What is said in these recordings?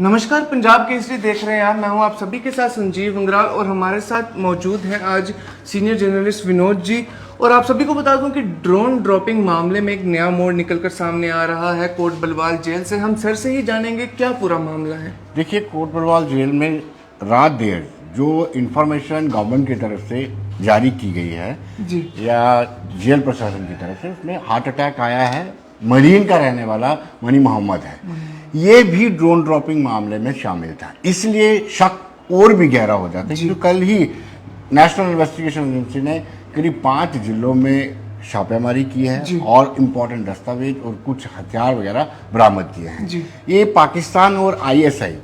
नमस्कार, पंजाब केसरी देख रहे हैं आप। मैं हूं आप सभी के साथ संजीव मंगराल और हमारे साथ मौजूद हैं आज सीनियर जर्नलिस्ट विनोद जी। और आप सभी को बता दूं कि ड्रोन ड्रॉपिंग मामले में एक नया मोड़ निकलकर सामने आ रहा है कोट बलवाल जेल से। हम सर से ही जानेंगे क्या पूरा मामला है। देखिए, कोट बलवाल जेल में रात देर जो इंफॉर्मेशन गवर्नमेंट की तरफ से जारी की गई है जी या जेल प्रशासन की तरफ से, उसमें हार्ट अटैक आया है। मरीन का रहने वाला मनी मोहम्मद है, ये भी ड्रोन ड्रॉपिंग मामले में शामिल था। इसलिए शक और भी गहरा हो जाता है क्योंकि कल ही नेशनल इन्वेस्टिगेशन एजेंसी ने करीब 5 जिलों में छापेमारी की है और इम्पोर्टेंट दस्तावेज और कुछ हथियार वगैरह बरामद किए हैं। ये पाकिस्तान और आईएसआई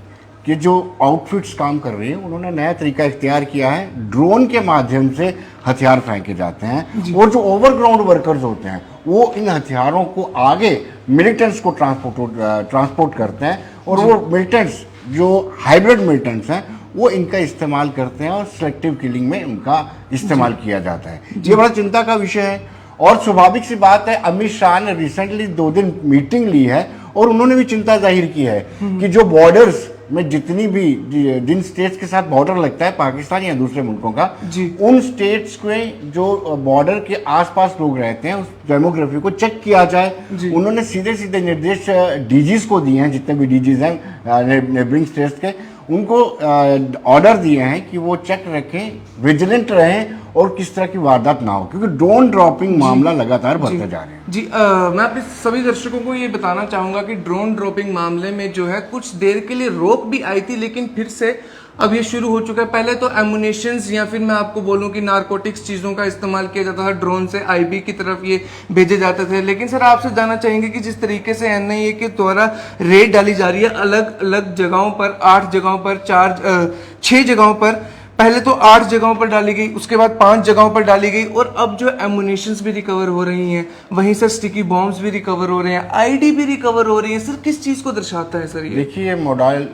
के जो आउटफिट्स काम कर रहे हैं, उन्होंने नया तरीका इख्तियार किया है। ड्रोन के माध्यम से हथियार फेंके जाते हैं और जो ओवरग्राउंड वर्कर्स होते हैं वो इन हथियारों को आगे मिलिटेंट्स को ट्रांसपोर्ट करते हैं और वो मिलिटेंट्स जो हाइब्रिड मिलिटेंट्स हैं वो इनका इस्तेमाल करते हैं और सिलेक्टिव किलिंग में उनका इस्तेमाल किया जाता है। ये बड़ा चिंता का विषय है और स्वाभाविक सी बात है, अमित शाह ने रिसेंटली 2 दिन मीटिंग ली है और उन्होंने भी चिंता जाहिर की है कि जो बॉर्डर्स में जितनी भी जिन स्टेट्स के साथ बॉर्डर लगता है पाकिस्तान या दूसरे मुल्कों का, उन स्टेट्स के जो बॉर्डर के आसपास लोग रहते हैं उस डेमोग्राफी को चेक किया जाए। उन्होंने सीधे सीधे निर्देश डीजीज को दिए हैं, जितने भी डीजीज हैं नेबरिंग स्टेट्स के, उनको ऑर्डर दिए हैं कि वो चेक रखें, विजिलेंट रहें और किस तरह की वारदात ना हो, क्योंकि ड्रोन ड्रॉपिंग मामला लगातार बढ़ता जा रहे हैं। जी मैं अपने सभी दर्शकों को ये बताना चाहूँगा कि ड्रोन ड्रॉपिंग मामले में जो है कुछ देर के लिए रोक भी आई थी, लेकिन फिर से अब ये शुरू हो चुका है। पहले तो एमुनेशंस या फिर मैं आपको बोलूं कि नारकोटिक्स चीज़ों का इस्तेमाल किया जाता था, ड्रोन से आईबी की तरफ ये भेजे जाते थे। लेकिन सर आपसे जानना चाहेंगे कि जिस तरीके से एनआईए के द्वारा रेड डाली जा रही है अलग अलग जगहों पर, 8 जगहों पर, 6 जगहों पर, पहले तो 8 जगहों पर डाली गई, उसके बाद 5 जगहों पर डाली गई और अब जो एमुनेशंस भी रिकवर हो रही हैं, वहीं से स्टिकी बॉम्ब्स भी रिकवर हो रहे हैं, आईडी भी रिकवर हो रही है। सर किस चीज़ को दर्शाता है सर ये? देखिए, मॉड्यूल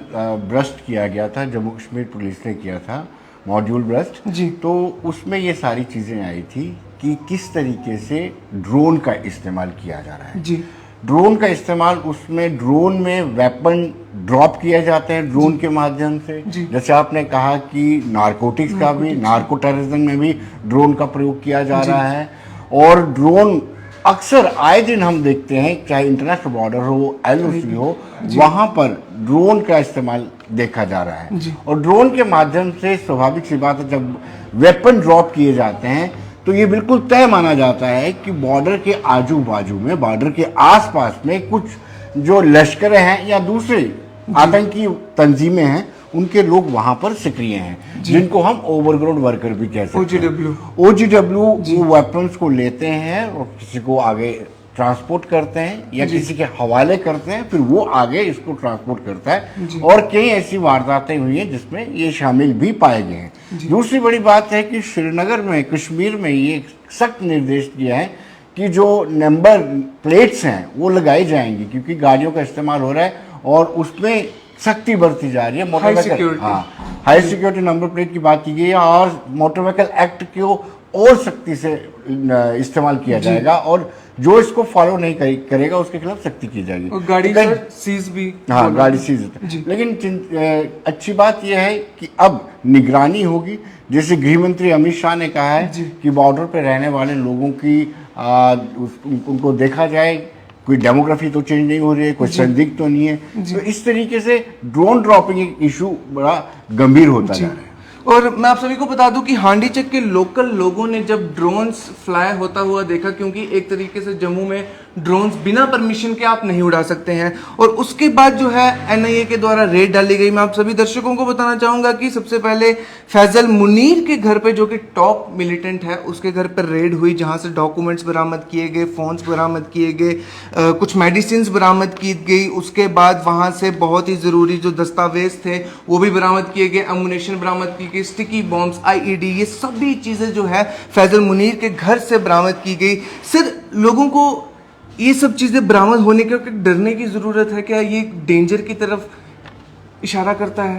ब्रस्ट किया गया था, जम्मू कश्मीर पुलिस ने किया था मॉड्यूल ब्रस्ट जी। तो उसमें ये सारी चीज़ें आई थी कि किस तरीके से ड्रोन का इस्तेमाल किया जा रहा है जी। ड्रोन का इस्तेमाल, उसमें ड्रोन में वेपन ड्रॉप किए जाते हैं ड्रोन के माध्यम से। जैसे आपने कहा कि नारकोटिक्स का भी, नार्को टेररिज्म में भी ड्रोन का प्रयोग किया जा रहा है। और ड्रोन अक्सर आए दिन हम देखते हैं, चाहे इंटरनेशनल बॉर्डर हो, एलओसी हो, वहां पर ड्रोन का इस्तेमाल देखा जा रहा है। और ड्रोन के माध्यम से स्वाभाविक सी बात है, जब वेपन ड्रॉप किए जाते हैं तो ये बिल्कुल तय माना जाता है कि बॉर्डर के आजू बाजू में, बॉर्डर के आसपास में कुछ जो लश्करें हैं या दूसरे आतंकी तंजीमें हैं, उनके लोग वहां पर सक्रिय हैं, जिनको हम ओवरग्राउंड वर्कर भी कह सकते हैं। ओजीडब्ल्यू वो वेपन्स को लेते हैं और किसी को आगे ट्रांसपोर्ट करते हैं या किसी के हवाले करते हैं, फिर वो आगे इसको ट्रांसपोर्ट करता है। और कई ऐसी वारदातें हुई हैं जिसमें ये शामिल भी पाए गए हैं। दूसरी बड़ी बात है कि श्रीनगर में, कश्मीर में ये सख्त निर्देश दिया है कि जो नंबर प्लेट्स हैं वो लगाई जाएंगी, क्योंकि गाड़ियों का इस्तेमाल हो रहा है और उसमें सख्ती बरती जा रही है। Motor vehicle, high security number plate की बात की गई है और मोटर व्हीकल एक्ट को और सख्ती से इस्तेमाल किया जाएगा और जो इसको फॉलो नहीं करेगा उसके खिलाफ सख्ती की जाएगी। और गाड़ी सीज भी, हाँ गाड़ी सीज। लेकिन अच्छी बात यह है कि अब निगरानी होगी। जैसे गृह मंत्री अमित शाह ने कहा है कि बॉर्डर पे रहने वाले लोगों की उनको देखा जाए, कोई डेमोग्राफी तो चेंज नहीं हो रही है, कोई संदिग्ध तो नहीं है। तो इस तरीके से ड्रोन ड्रॉपिंग एक इशू बड़ा गंभीर होता जा रहा है। और मैं आप सभी को बता दूं कि हांडी चक के लोकल लोगों ने जब ड्रोन्स फ्लाई होता हुआ देखा, क्योंकि एक तरीके से जम्मू में ड्रोन्स बिना परमिशन के आप नहीं उड़ा सकते हैं, और उसके बाद जो है एनआईए के द्वारा रेड डाली गई। मैं आप सभी दर्शकों को बताना चाहूंगा कि सबसे पहले फैजल मुनीर के घर पे, जो कि टॉप मिलिटेंट है, उसके घर पर रेड हुई, जहां से डॉक्यूमेंट्स बरामद किए गए, फोन्स बरामद किए गए, कुछ मेडिसिन बरामद की गई। उसके बाद वहां से बहुत ही जरूरी जो दस्तावेज थे वो भी बरामद किए गए, एमुनेशन बरामद की गई, स्टिकी बॉम्ब्स, आईईडी, ये सभी चीजें जो है फैजल मुनीर के घर से बरामद की गई। सर लोगों को ये सब चीजें बरामद होने के डरने की जरूरत है क्या? ये डेंजर की तरफ इशारा करता है?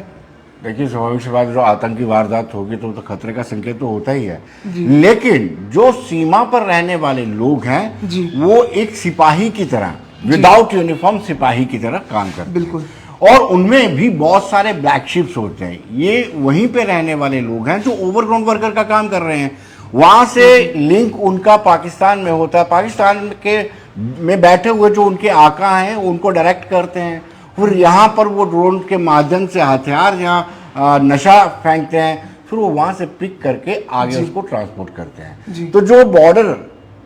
देखिए, स्वाभाविक सी बात, जो आतंकी वारदात होगी तो खतरे का संकेत तो होता ही है, लेकिन जो सीमा पर रहने वाले लोग हैं वो एक सिपाही की तरह, विदाउट यूनिफॉर्म सिपाही की तरह काम करते हैं। बिल्कुल। और उनमें भी बहुत सारे ब्लैक शिप्स होते हैं। ये वहीं पे रहने वाले लोग हैं जो ओवरग्राउंड वर्कर का काम कर रहे हैं। वहां से लिंक उनका पाकिस्तान में होता है, पाकिस्तान के में बैठे हुए जो उनके आका हैं उनको डायरेक्ट करते हैं, फिर यहाँ पर वो ड्रोन के माध्यम से हथियार यहाँ नशा फेंकते हैं, फिर वो वहां से पिक करके आगे उसको ट्रांसपोर्ट करते हैं। तो जो बॉर्डर,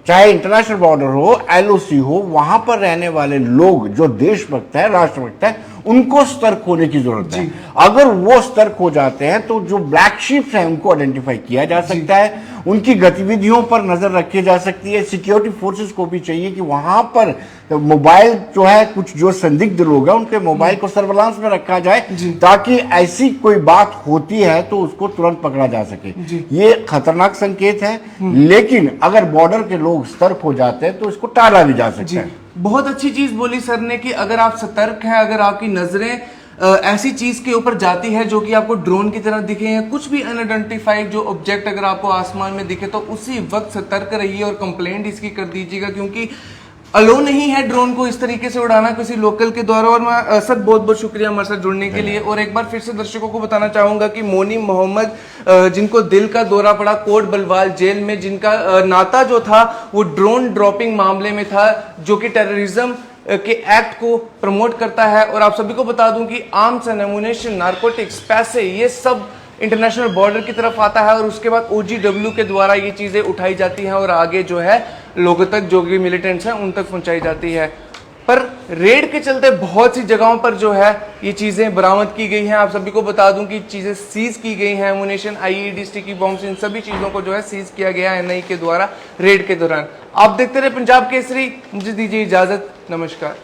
चाहे इंटरनेशनल बॉर्डर हो, एलओसी हो, वहां पर रहने वाले लोग जो देशभक्त है, राष्ट्रभक्त है, उनको सतर्क होने की जरूरत है। अगर वो सतर्क हो जाते हैं तो जो ब्लैक शिप्स हैं उनको आइडेंटिफाई किया जा सकता है, उनकी गतिविधियों पर नजर रखी जा सकती है। सिक्योरिटी फोर्सेस को भी चाहिए कि वहां पर मोबाइल जो है, कुछ जो संदिग्ध लोग हैं उनके मोबाइल को सर्विलांस में रखा जाए, ताकि ऐसी कोई बात होती है तो उसको तुरंत पकड़ा जा सके। ये खतरनाक संकेत है, लेकिन अगर बॉर्डर के लोग सतर्क हो जाते हैं तो इसको टाला भी जा सकता है। बहुत अच्छी चीज बोली सर ने कि अगर आप सतर्क हैं, अगर आपकी नजरें ऐसी चीज के ऊपर जाती है जो कि आपको ड्रोन की तरह दिखे या कुछ भी अनआइडेंटिफाइड जो ऑब्जेक्ट अगर आपको आसमान में दिखे, तो उसी वक्त सतर्क रहिए और कंप्लेंट इसकी कर दीजिएगा, क्योंकि अलो नहीं है ड्रोन को इस तरीके से उड़ाना किसी लोकल के द्वारा। और मैं सर बहुत बहुत शुक्रिया हमारे साथ जुड़ने के लिए। और एक बार फिर से दर्शकों को बताना चाहूंगा कि मोनी मोहम्मद, जिनको दिल का दौरा पड़ा कोट बलवाल जेल में, जिनका नाता जो था वो ड्रोन ड्रॉपिंग मामले में था, जो कि टेररिज्म के एक्ट को प्रमोट करता है। और आप सभी को बता दूं कि आर्म्स एंड एमुनेशन, नारकोटिक्स, पैसे, ये सब इंटरनेशनल बॉर्डर की तरफ आता है और उसके बाद OGW के द्वारा ये चीजें उठाई जाती हैं और आगे जो है लोगों तक, जो कि मिलिटेंट्स हैं, उन तक पहुंचाई जाती है। पर रेड के चलते बहुत सी जगहों पर जो है ये चीजें बरामद की गई हैं। आप सभी को बता दूं कि चीजें सीज की गई हैं, एमुनेशन, IED, स्टिकी बॉम्ब्स, इन सभी चीजों को जो है सीज किया गया है NI के द्वारा रेड के दौरान। आप देखते रहे पंजाब केसरी, मुझे दीजिए इजाजत, नमस्कार।